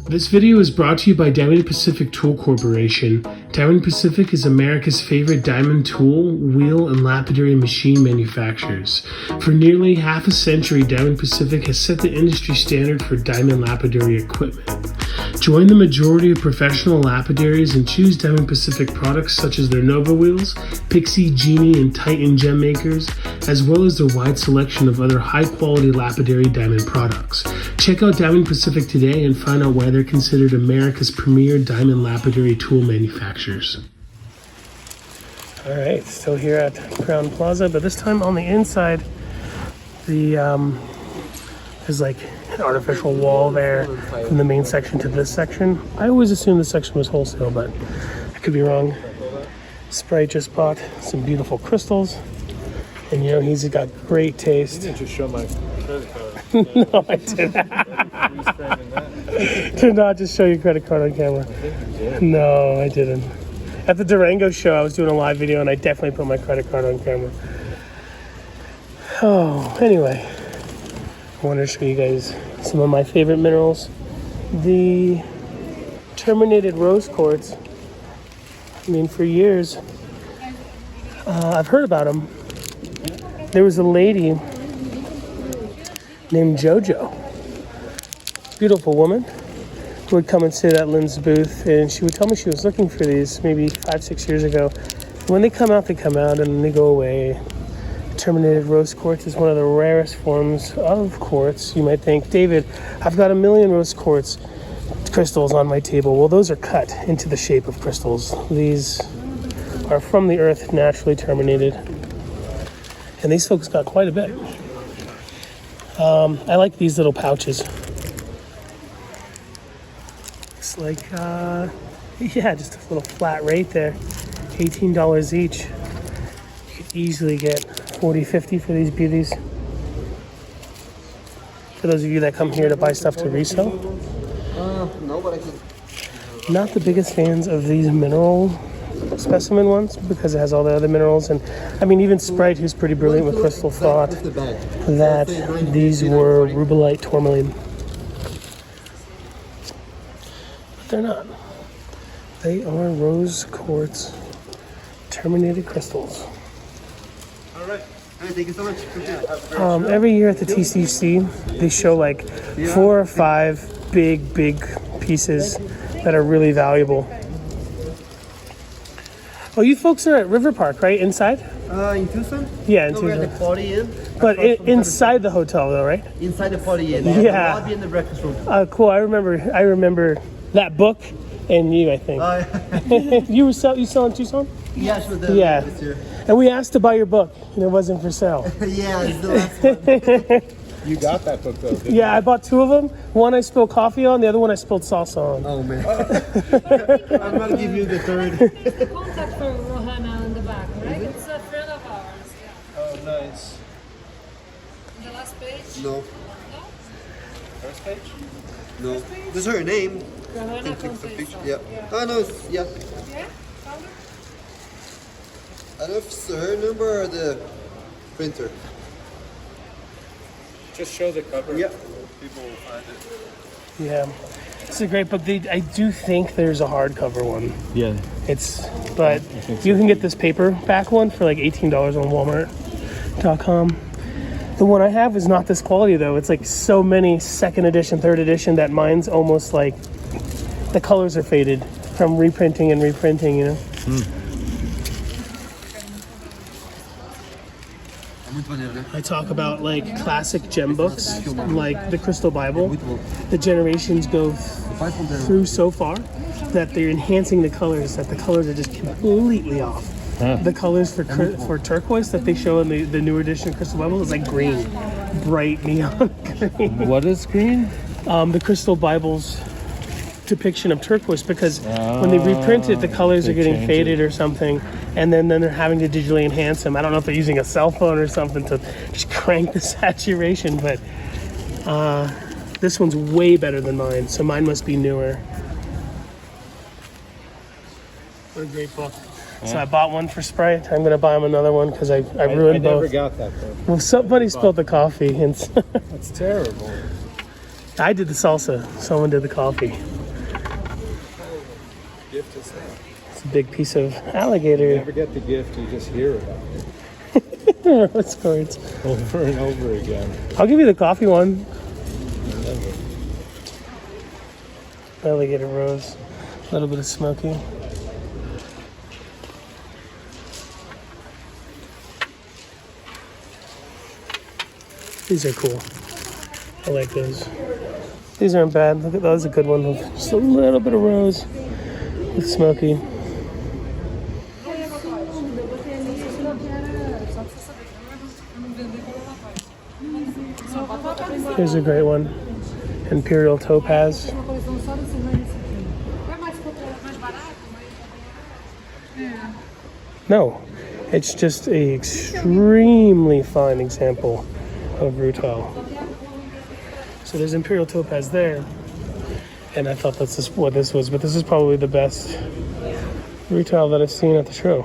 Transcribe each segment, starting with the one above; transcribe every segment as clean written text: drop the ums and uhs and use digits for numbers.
This video is brought to you by Diamond Pacific Tool Corporation. Diamond Pacific is America's favorite diamond tool, wheel, and lapidary machine manufacturers. For nearly half a century, Diamond Pacific has set the industry standard for diamond lapidary equipment. Join the majority of professional lapidaries and choose Diamond Pacific products such as their Nova wheels, Pixie, Genie, and Titan gem makers, as well as their wide selection of other high-quality lapidary diamond products. Check out Diamond Pacific today and find out why they're considered America's premier diamond lapidary tool manufacturers. All right, still here at Crown Plaza, but this time on the inside, there's like an artificial wall there from the main section to this section. I always assumed this section was wholesale, but I could be wrong. Sprite just bought some beautiful crystals, and you know he's got great taste. You didn't just show my credit card. No, I didn't. Did not just show your credit card on camera. No, I didn't. At the Durango show, I was doing a live video, and I definitely put my credit card on camera. Oh, anyway, I wanted to show you guys some of my favorite minerals. The terminated rose quartz. I mean, for years, I've heard about them. There was a lady named JoJo, beautiful woman, who would come and sit at Lynn's booth, and she would tell me she was looking for these maybe 5-6 years ago. When they come out, and they go away. Terminated rose quartz is one of the rarest forms of quartz. You might think, David, I've got 1 million rose quartz crystals on my table. Well, those are cut into the shape of crystals. These are from the earth, naturally terminated. And these folks got quite a bit. I like these little pouches. It's like, yeah, just a little flat rate there. $18 each. You could easily get $40, $50 for these beauties. For those of you that come here to buy stuff to resell. No, but I can. Not the biggest fans of these mineral specimen ones because it has all the other minerals, and I mean even Sprite, who's pretty brilliant with crystal, thought that these were rubellite tourmaline, but they're not. They are rose quartz terminated crystals. All right. Thank you so much. Every year at the TCC, they show like 4 or 5 big pieces that are really valuable. Oh, you folks are at River Park, right? Inside? In Tucson? Yeah, in no, we're at Tucson. the Party Inn. But inside the hotel, though, right? Inside the Party Inn. Yeah. The lobby and the breakfast room. Cool. I remember that book and you, I think. You selling Tucson? Yeah, sure. Yeah. And we asked to buy your book, and it wasn't for sale. Yeah, it's the last one. You got that book though, didn't Yeah, I bought 2 of them. One I spilled coffee on, the other one I spilled salsa on. Oh, man. I'm going to give you the third. Contact for Rohana on the back, right? It's a friend of ours. Yeah. Oh, nice. The last page? No. No? First page? No. This is her name. Rohana Take the picture. Conceso. Yeah. Oh, no. Yeah. Yeah? Found it? I don't know if it's her number or the printer. Just show the cover. Yeah. People will find it. Yeah. It's a great book. I do think there's a hardcover one. Yeah. But you can get this paperback one for like $18 on Walmart.com. The one I have is not this quality though. It's like so many 2nd edition, 3rd edition that mine's almost like the colors are faded from reprinting, you know? I talk about like classic gem books, like the Crystal Bible. The generations go through so far that they're enhancing the colors, that the colors are just completely off. The colors for turquoise that they show in the newer edition of Crystal Bible is like green, bright neon green. What is green? The Crystal Bible's depiction of turquoise, because when they reprint it, the colors are getting faded or something, and then they're having to digitally enhance them. I don't know if they're using a cell phone or something to just crank the saturation, but this one's way better than mine, so mine must be newer. What a great book. So I bought one for Sprite. I'm going to buy him another one because I ruined both. I never got that though. Well, somebody spilled the coffee. And That's terrible. I did the salsa. Someone did the coffee. It's a big piece of alligator. You never get the gift, you just hear about Rose quartz. it over and over again. I'll give you the coffee one. Alligator rose. A little bit of smoky. These are cool. I like those. These aren't bad. Look at that. That's a good one. Just a little bit of rose with smoky. Here's a great one. Imperial topaz. No, it's just a extremely fine example of rutile. So there's imperial topaz there, and I thought that's just what this was, but this is probably the best rutile that I've seen at the show.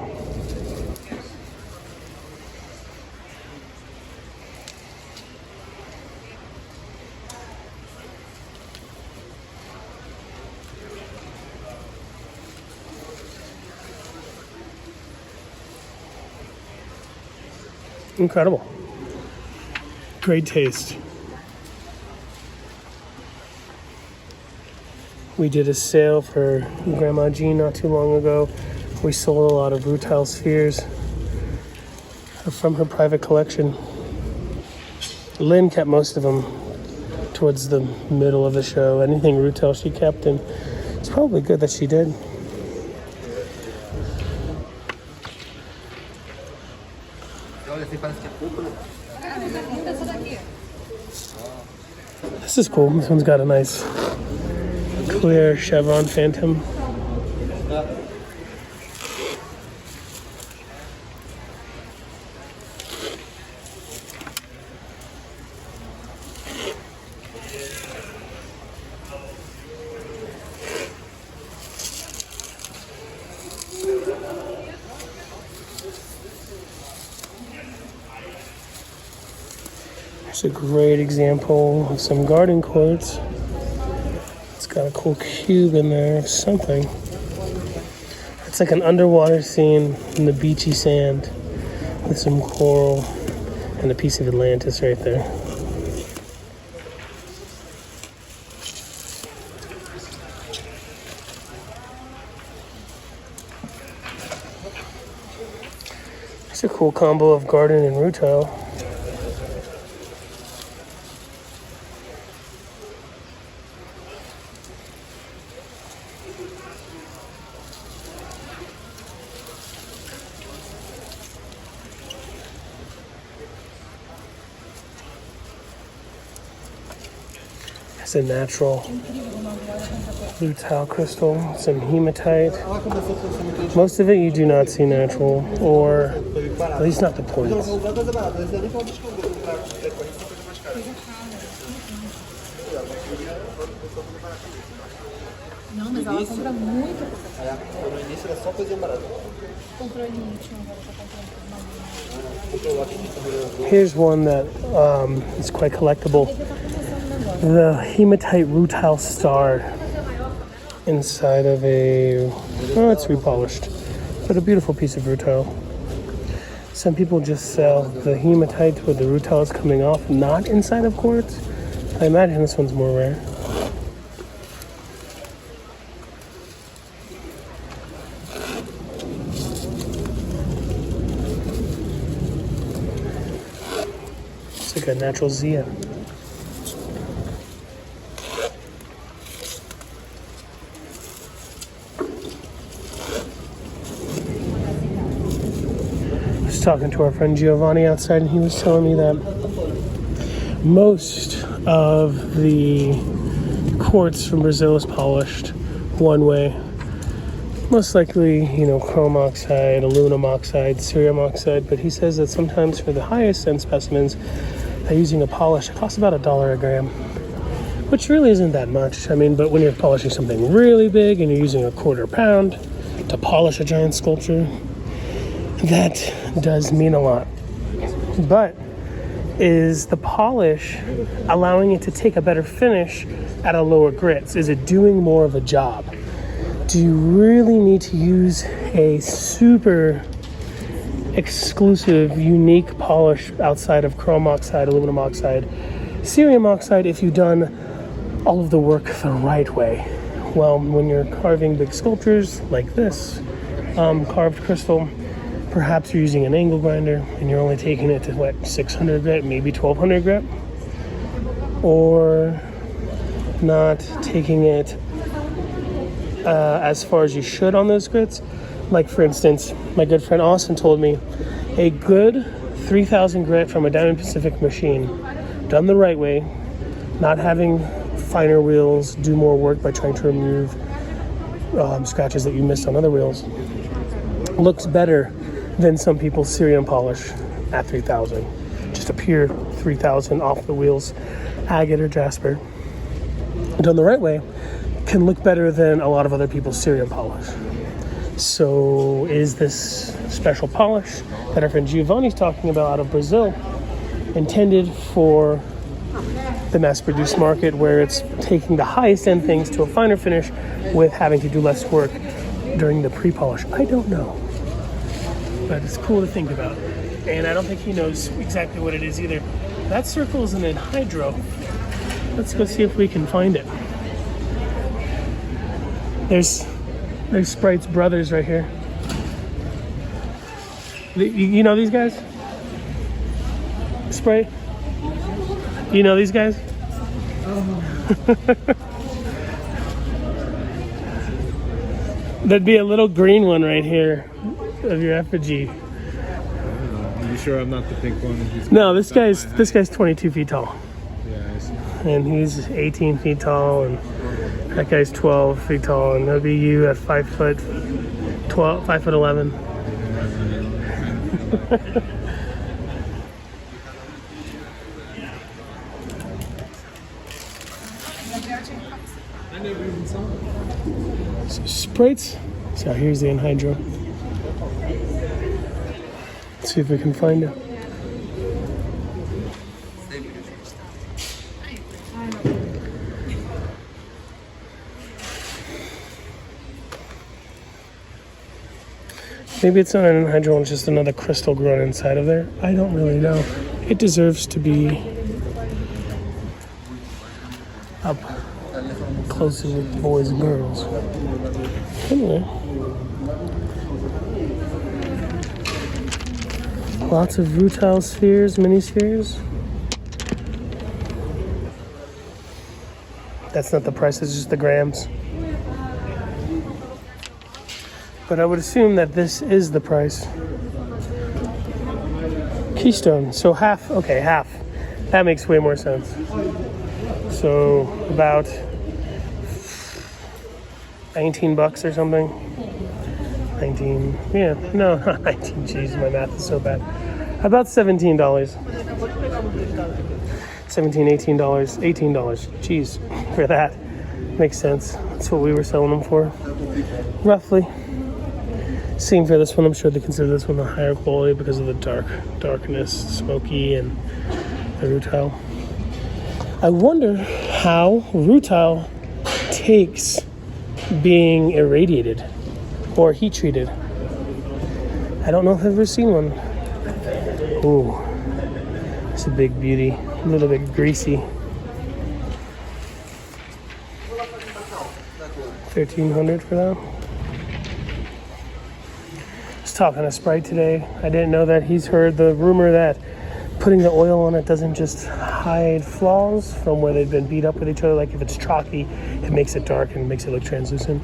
Incredible. Great taste. We did a sale for Grandma Jean not too long ago. We sold a lot of rutile spheres from her private collection. Lynn kept most of them towards the middle of the show. Anything rutile she kept, and it's probably good that she did. This is cool. This one's got a nice clear chevron phantom. It's a great example of some garden quartz. It's got a cool cube in there of something. It's like an underwater scene in the beachy sand with some coral and a piece of Atlantis right there. It's a cool combo of garden and rutile. It's a natural rutile crystal, some hematite. Most of it you do not see natural, or at least not the points. Não, mas ela compra muito. No início era só coisa barata. Comprou em último, agora tá comprando. Here's one that is quite collectible. The hematite rutile star inside of a, oh, it's repolished, but a beautiful piece of rutile. Some people just sell the hematite with the rutiles coming off, not inside of quartz. I imagine this one's more rare. It's like a natural Zia. Talking to our friend Giovanni outside, and he was telling me that most of the quartz from Brazil is polished one way. Most likely, you know, chrome oxide, aluminum oxide, cerium oxide, but he says that sometimes for the highest end specimens, they're using a polish that costs about $1 a gram, which really isn't that much. I mean, but when you're polishing something really big and you're using a quarter pound to polish a giant sculpture, that does mean a lot. But is the polish allowing it to take a better finish at a lower grits? Is it doing more of a job do you really need to use a super exclusive, unique polish outside of chrome oxide, aluminum oxide, cerium oxide if you've done all of the work the right way? Well, when you're carving big sculptures like this, carved crystal, perhaps you're using an angle grinder and you're only taking it to what, 600 grit, maybe 1200 grit, or not taking it as far as you should on those grits. Like for instance, my good friend Austin told me a good 3000 grit from a Diamond Pacific machine, done the right way, not having finer wheels do more work by trying to remove scratches that you missed on other wheels, looks better than some people's cerium polish at 3000. Just a pure 3000 off the wheels, agate or jasper, done the right way, can look better than a lot of other people's cerium polish. So is this special polish that our friend Giovanni's talking about out of Brazil intended for the mass-produced market, where it's taking the highest end things to a finer finish with having to do less work during the pre-polish? I don't know, but it's cool to think about. And I don't think he knows exactly what it is either. That circle is an anhydro. Let's go see if we can find it. There's Sprite's brothers right here. You know these guys? Sprite? You know these guys? There'd be a little green one right here of your effigy. Are you sure I'm not the pink one? No, this guy's 22 feet tall. Yeah, I see. And he's 18 feet tall, and that guy's 12 feet tall, and that'll be you at 5 foot 12, 5 foot 11. Sprites. So here's the anhydro. Let's see if we can find it. Maybe it's not an anhydro, it's just another crystal grown inside of there. I don't really know. It deserves to be up closer with boys and girls. Anyway. Lots of rutile spheres, mini spheres. That's not the price, it's just the grams. But I would assume that this is the price. Keystone, so half, okay, half. That makes way more sense. So about 19 bucks or something. 19, yeah, no, not 19, jeez, my math is so bad. About $17. $17, $18, $18, jeez, for that. Makes sense. That's what we were selling them for, roughly. Same for this one. I'm sure they consider this one the higher quality because of the darkness, smoky, and the rutile. I wonder how rutile takes being irradiated or heat treated. I don't know if I've ever seen one. Ooh, it's a big beauty. A little bit greasy. 1,300 for that. Talking to Sprite today. I didn't know that he's heard the rumor that putting the oil on it doesn't just hide flaws from where they've been beat up with each other. Like if it's chalky, it makes it dark and makes it look translucent.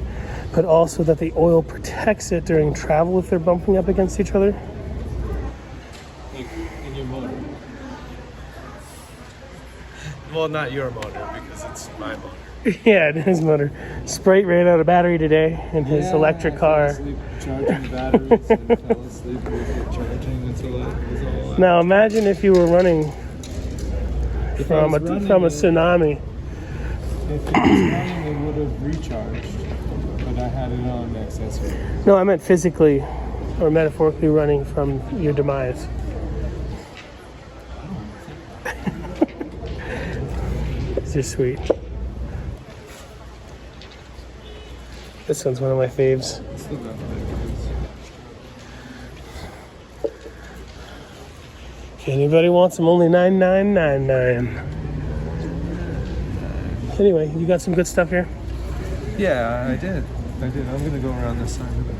But also that the oil protects it during travel if they're bumping up against each other. In your motor. Well, not your motor, because it's my motor. Yeah, his motor. Sprite ran out of battery today in his electric car. I fell asleep charging batteries and fell asleep charging until it was all out. Now imagine if you were running from a tsunami. If it was running, it would have recharged, but I had it on accessory. No, I meant physically or metaphorically running from your demise. It's just sweet. This one's one of my faves. Still got my If anybody wants them, only $9,999. Anyway, you got some good stuff here? Yeah, I did. I'm gonna go around this side of it.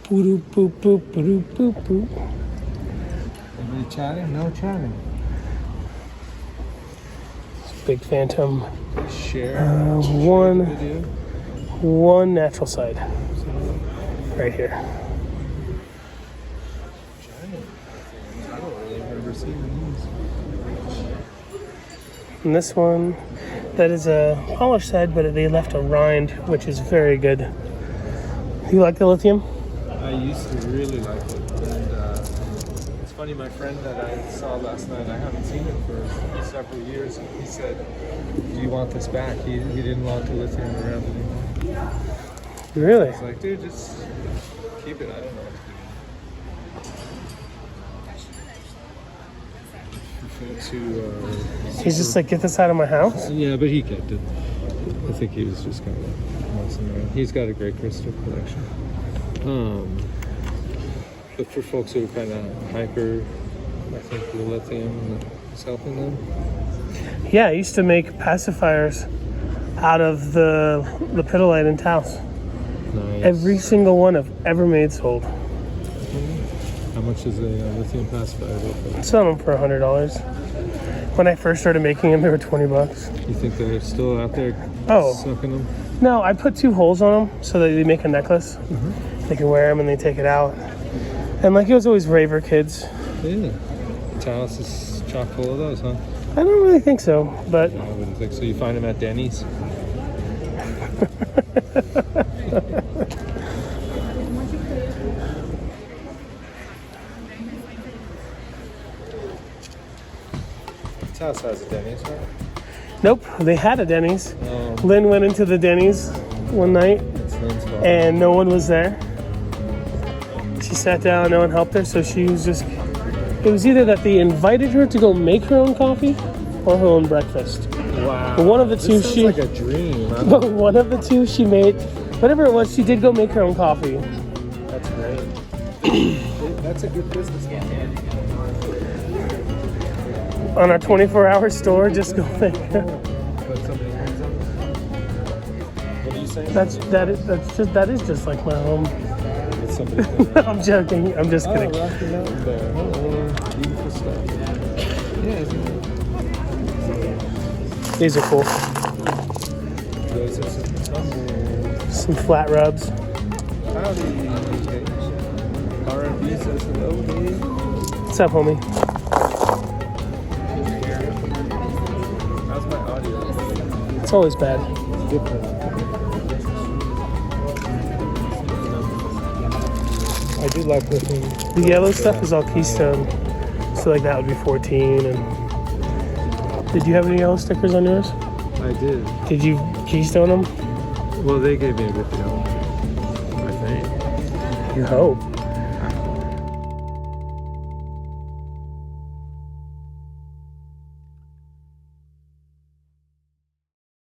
Boop, boop, boop, boop, boop, boop. Anybody chatting? No chatting. Big Phantom. Share. One Video. natural side. Right here. I don't really remember seeing these. And this one, that is a polished side, but they left a rind, which is very good. You like the lithium? I used to really like it, and it's funny. My friend that I saw last night, I haven't seen him for several years. And he said, "Do you want this back?" He didn't want the lithium around anymore. Really? I was like, "Dude, just keep it." I don't know. He's just like, get this out of my house? Yeah, but he kept it. I think he was just kind of messing around. He's got a great crystal collection. But for folks who are kind of hyper, I think the lithium is helping them. Yeah, I used to make pacifiers out of the lapidolite and taos. Nice. Every single one I've ever made sold. How much is a lithium pacifier go for? Selling them for $100. When I first started making them, they were $20. You think they're still out there sucking them? No, I put 2 holes on them so that they make a necklace. They can wear them and they take it out. And like it was always raver kids. Yeah. Taos is chock full of those, huh? I don't really think so, but No, I wouldn't think so. You find them at Denny's? Taos has a Denny's, right? nope, they had a Denny's. Lynn went into the Denny's one night It's Lynn's fault. and no one was there. She sat down, no one helped her, so she was just, it was either that they invited her to go make her own coffee or her own breakfast. Wow. But one of the two, This sounds like a dream. but one of the two she made, whatever it was, she did go make her own coffee. That's great. That's a good business model. On our 24-hour store, just go there. But somebody comes up. What are you saying? That is just like my home. It's somebody I'm joking. I'm just kidding. Rocky Mountain Bear. Oh, beautiful stuff. Yeah, isn't it? These are cool. Those are some tumbles. Some flat rubs. Howdy. R&B says hello, dude. What's up, homie? How's my audio? It's always bad. Different. I do like looking. The yellow stuff is all Keystone. So like that would be 14. And did you have any yellow stickers on yours? I did. Did you Keystone them? Well, they gave me a good deal. I think. You hope.